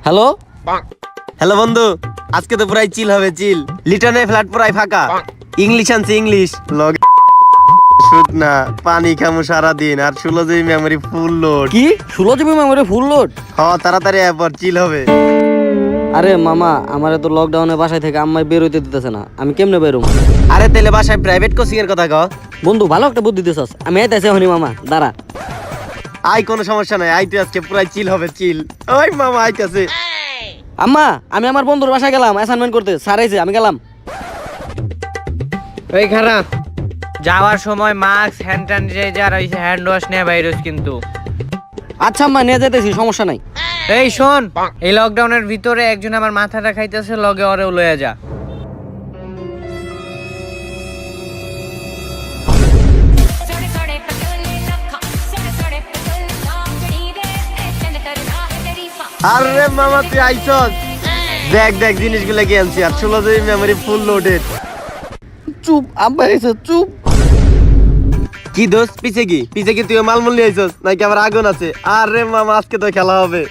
Hello hello বন্ধু, আজকে তো পুরাই চিল হবে, চিল। লিটনের ফ্ল্যাট পুরাই ফাঁকা। ইংলিশ আনছি, ইংলিশ লগ শুট না, পানি খামু সারাদিন, আর 16 জিবি মেমোরি ফুল লোড। কি 16 জিবি মেমোরি ফুল লোড? তাড়াতাড়ি এরপর চিল হবে। আরে মামা, আমারে তো লকডাউনে বাসায় থেকে আম্মাই বের হইতে দিতেছে না, আমি কেমনে বেরোম? আরে তেলে বাসায় প্রাইভেট কোচিং এর কথা কও। বন্ধু ভালো একটা বুদ্ধি দিছস, আমি আইতাছি হনি মামা, দাঁড়া। আই কোনো সমস্যা নাই, আইতে আজকে পুরাই চিল হবে, চিল। ওই মামা আইতাছে। আম্মা, আমি আমার বন্ধুর বাসায় গেলাম অ্যাসাইনমেন্ট করতে, স্যার আইছে, আমি গেলাম। এই খারাপ যাওয়ার সময় মাস্ক, হ্যান্ড স্যানিটাইজার আর হ্যান্ড ওয়াশ নিয়ে বাইরেস কিন্তু। আচ্ছা আম্মা, নিয়ে যাইতেছি, সমস্যা নাই। এই শোন, এই লকডাউনের ভিতরে একজন আমার মাথাটা খাইতেছে, লগে ওরেও লয়ে যা। আরে মামা তুই আইছস, দেখ দেখ জিনিসগুলো কি আনছি, আর 16 জিবি মেমোরি ফুল লোডেড। চুপ, আব্বা আইছে, চুপ। কি দোস্ত, পিছে কি তুই মালমূল নিয়ে আইছস নাকি আবার আগুন আছে? আরে মামা আজকে তো খেলা হবে।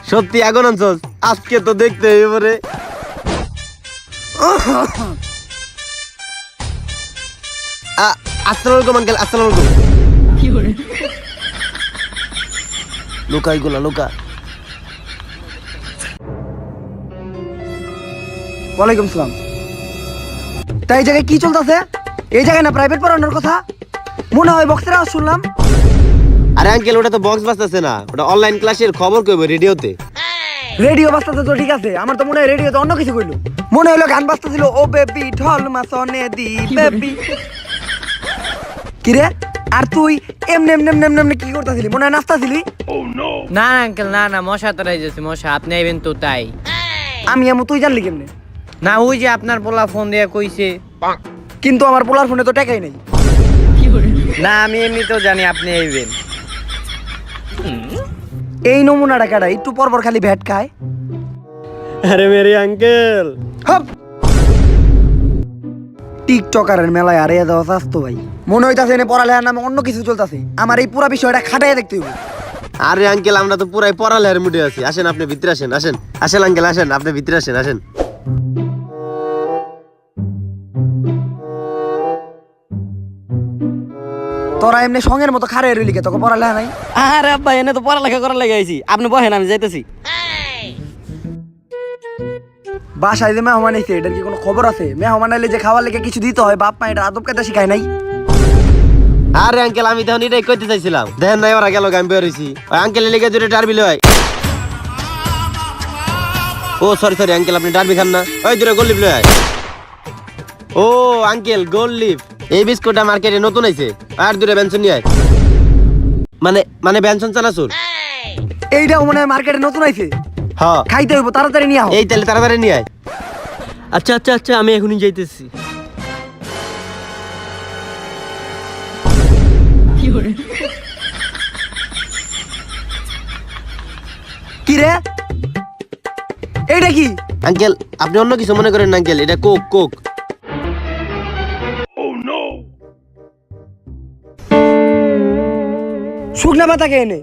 সত্যি আগুন আনছস? আজকে তো দেখতে এবারে। আসসালামু আলাইকুম আঙ্কেল, আসসালামু আলাইকুম। লুকা এগুলা লুকা। ওয়ালাইকুম সালাম। তাই এই জায়গায় কি চলতেছে? এই জায়গায় না প্রাইভেট পড়ানোর কথা? মনে হয় বক্সের আওয়াজ শুনলাম। আরে আঙ্কেল, ওটা তো বক্স বাজতেছে না, ওটা অনলাইন ক্লাসের খবর কইবো রেডিওতে। রেডিও বাজতেছে তো ঠিক আছে, আমার তো মনে হয় রেডিওতে অন্য কিছু কইলো। মনে হলো গান বাজতেছিল, ও বেবি ঢল মাসনে দি বেবি। কি রে, আর তুই এমনে এমনে এমনে এমনে কি করতেছিলি? মনে হয় নাচতাছিলি? না আঙ্কেল, না মশা তারাই যাচ্ছে, মশা। আপনি আইবেন তো তাই। আমি এমন তুই জানলি কেমনে? না, ওই যে আপনার পোলা ফোন দিয়ে কইছে। কিন্তু আমার পোলার ফোনে তো টাকাই নেই। না, আমি এমনিতেও জানি আপনি আইবেন। এই নমুনাটা কাটা একটু পরপর খালি ভ্যাট খায়। আরে মেরি আঙ্কেল, হপ টিকটকারের মেলায় আরে যাওয়া স্বাস্থ্য ভাই। মনে হইতাছে এনে পড়ালেখার নামে অন্য কিছু চলতেছে। আমার এই পুরা বিষয়টা খাটাইয়া দেখতে হবে। আরে আঙ্কেল, আমরা তো পুরাই পড়ালেখার মুডে আছি। আসেন আপনি ভিতরে আসেন, আসেন আসেন আঙ্কেল, আসেন আপনি ভিতরে আসেন, আসেন। তোরা এমনি সঙ্গের মতো খারে রইলি কে? তোকে পড়ালেখা নাই? আরে আব্বা, এনে তো পড়ালেখা করার লাগে আইছি, আপনি বহেন, আমি যাইতেছি। বাসায় যে মেহমান আইছে, এটার কি কোনো খবর আছে? মেহমান আইলে যে খাওয়ার লেগে কিছু দিতে হয়, বাপ মা এটা আদব কায়দা শিখায় নাই? আরে আঙ্কেল, আমি তখন এটাই কইতে চাইছিলাম, দেখেন না এবার গেল আমি বের হইছি। ওই আঙ্কেলের লেগে জুড়ে ডারবি লয়। ও সরি আঙ্কেল, আপনি ডারবি খান না? ওই দূরে গোল লিপ লয়। ও আঙ্কেল, গোল লিপ এই বিস্কুটটা মার্কেটে নতুন আইছে। আর দূরে বেনসন নিয়ে আয়। মানে বেনসন চানাচুর। এইটাও মনে হয় মার্কেটে নতুন আইছে। হ্যাঁ, খাইতে হইব, তাড়াতাড়ি নিয়ে আও। এই তাহলে তাড়াতাড়ি নিয়ে আয়। আচ্ছা আচ্ছা আচ্ছা, আমি এখনই যাইতেছি। কি রে, এইটা কি? আঙ্কেল, আপনি অন্য কিছু মনে করেন না আঙ্কেল, এটা কোক, কোক। শুকনা পাতা কে এনে?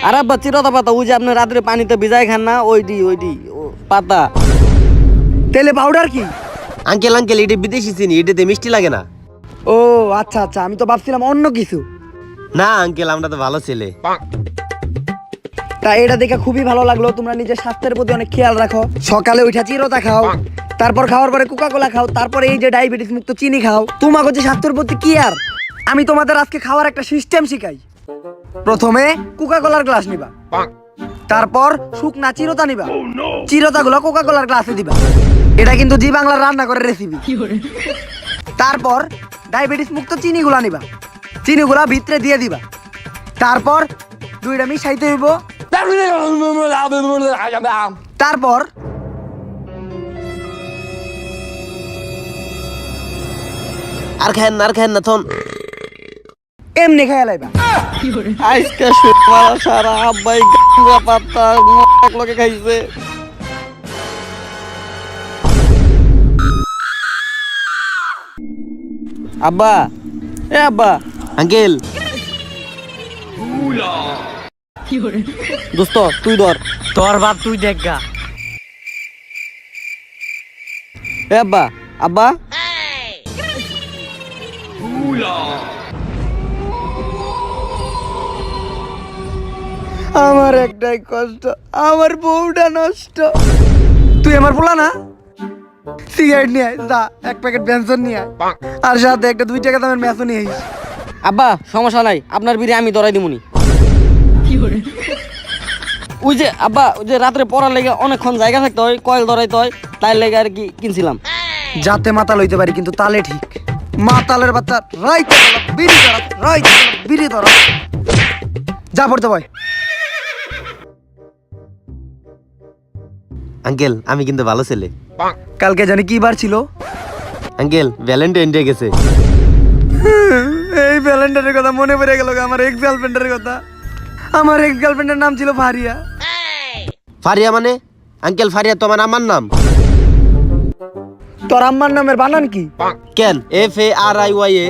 আর আব্বা চিরতা পাতা, ওই যে আপনি রাত্রে পানিতে ভিজাই খান না, ওইটি ও পাতা। তেলে পাউডার কি? আঙ্কেল এটা বিদেশি চিনি, এটাতে মিষ্টি লাগে না। ও আচ্ছা আচ্ছা, আমি তো ভাবছিলাম অন্য কিছু। না আঙ্কেল, আমরা তো ভালো ছেলে। তা এটা দেখে খুবই ভালো লাগলো, তোমরা নিজের স্বাস্থ্যের প্রতি অনেক খেয়াল রাখো। সকালে উঠা চিরতা খাও, তারপর খাওয়ার পরে কোকা কোলা খাও, তারপরে এই যে ডায়াবেটিস মুক্ত চিনি খাও। তোমাকে যে স্বাস্থ্যের প্রতি কি আর, আমি তোমাদের আজকে খাওয়ার একটা সিস্টেম শিখাই। প্রথমে কোকা কোলার গ্লাস নিবা, তারপর শুকনা চিরতা নিবা, চিরতা গুলো কোকা কোলার গ্লাসে দিবা। এটা কিন্তু জি বাংলার রান্না করে রেসিপি। তারপর ডায়াবেটিস মুক্ত চিনি গুলা নিবা, চিনি গুলা ভিতরে দিয়ে দিবা, তারপর দুইটা মিশাইতে হইব। তারপর আর খায়েন না তখন এমনি খেয়ে লাইবা। আজকে শুক্রবার সারা আব্বাই গাঁজা পাতা মক লগে খাইছে। আব্বা, এ আব্বা, আঙ্কেল দোস্ত তুই ধর। তোর বাপ তুই দেখ গা। এ আব্বা, আব্বা আমার একটাই কষ্ট, আমার বউটা নষ্ট। তুই আমার পোলা না, সিগারেট নিয়ে আয়, যা এক প্যাকেট বেনসন নিয়ে আয়, আর সাথে একটা 2 টাকা দামের ম্যাচও নিয়ে আইস। আব্বা সমস্যা নাই, আপনার বিড়ি আমি ধরাই দিমুনি। ওই যে আব্বা, ওই যে রাত্রে পড়ার লেগে অনেকক্ষণ জায়গা থাকতে হয়, কয়েল ধরাইতে হয়, তাই লেগে আর কি কিনছিলাম। যাতে মাতাল হইতে পারি কিন্তু তালে ঠিক। মাতালের বাচ্চা রাইতে বিড়ি ধরা, রাইতে বিড়ি ধরা। যা পড়তে ভাই। আঙ্কেল আমি কিন্তু ভালো ছেলে। কালকে জানি কি বার ছিল? আঙ্কেল ভ্যালেন্টাইন ডে গেছে। এই ভ্যালেন্টাইনের কথা মনে পড়ে গেল, আমার এক্স গার্লফ্রেন্ডের কথা। আমার এক্স গার্লফ্রেন্ডের নাম ছিল ফারিয়া। ফারিয়া মানে? আঙ্কেল ফারিয়া তো আমার নাম। তোর আম্মার নামের বানান কি? কেন? FARIYA।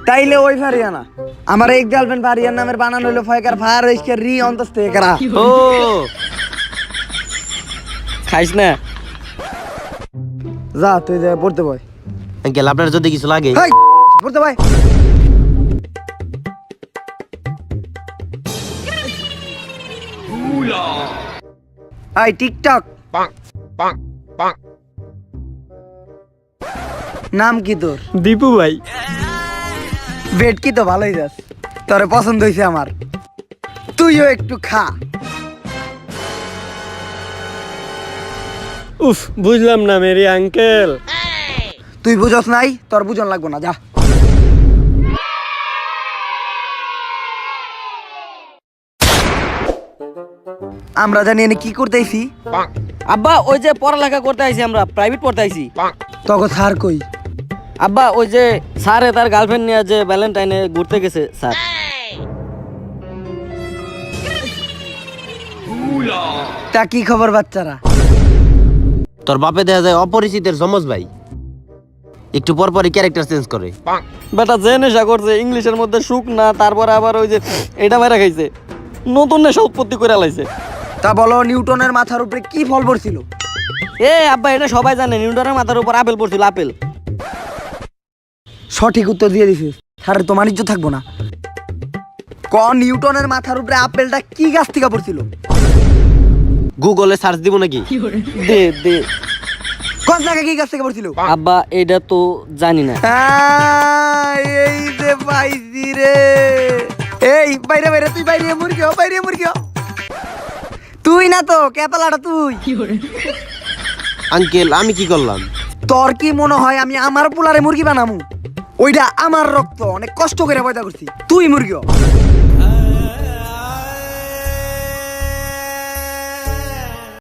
তাইলে ওই ফারিয়া না, আমার এক্স গার্লফ্রেন্ড ফারিয়ার নামের বানান হলো ফয়কার ফায়ার রেসকে রি অন্তস্তে করা। ও খাইস না? যা তুই যা পড়তে বয়। আঙ্কেল আপনার যদি কিছু লাগে। হাই পড়তে ভাই। আই টিকটক নাম কি তোর? দীপু ভাই। বেড কি তো ভালোই যাস, তোরে পছন্দ হয়েছে আমার, তুইও একটু খা। উফ, বুঝলাম না মেরি আঙ্কেল। তুই বুঝস নাই, তোর বুঝন লাগবো না, যা। আমরা জানি এনে কি করতেছি। আব্বা ওই যে পড়ালেখা করতে আইছি, আমরা প্রাইভেট পড়তে আইছি। তখন স্যার কই? আব্বা ওই যে স্যারে তার গার্লফ্রেন্ড নিয়ে যে ভ্যালেন্টাইনে ঘুরতে গেছে স্যার। তা কি খবর বাচ্চারা? তোর বাপে দেখা যায় অপরিচিতের যমজ ভাই, একটু পর পরই ক্যারেক্টার চেঞ্জ করে। বেটা যে নেশা করছে ইংলিশের মধ্যে সুখ না, তারপরে আবার ওই যে এটা মেরা খাইছে, নতুন নেশা উৎপত্তি করে লাইছে। তা বলো, নিউটনের মাথার উপরে কি ফল পড়ছিল? এ আব্বা এটা সবাই জানে, নিউটনের মাথার উপর আপেল পড়ছিল, আপেল। সঠিক উত্তর দিয়ে দিছিস, স্যারের তো মানিজ্য থাকবো না। ক নিউটনের মাথার উপরে আপেলটা কি গাছ থেকে পড়ছিল? গুগলে সার্চ দিব নাকি? দে দে কোন জায়গায় কি গাছ থেকে পড়ছিল? আব্বা এটা তো জানি না। এই যে পাইছি রে। এই বাইরে বাইরে, তুই বাইরে মুরগি হ, বাইরে মুরগি হ। তুই না তো ক্যাপালাটা তুই। আঙ্কেল আমি কি করলাম? তোর কি মনে হয় আমি আমার পোলারে মুরগি বানামু? ওইটা আমার রক্ত, অনেক কষ্ট করে পয়দা করছি। তুই মুরগি হ।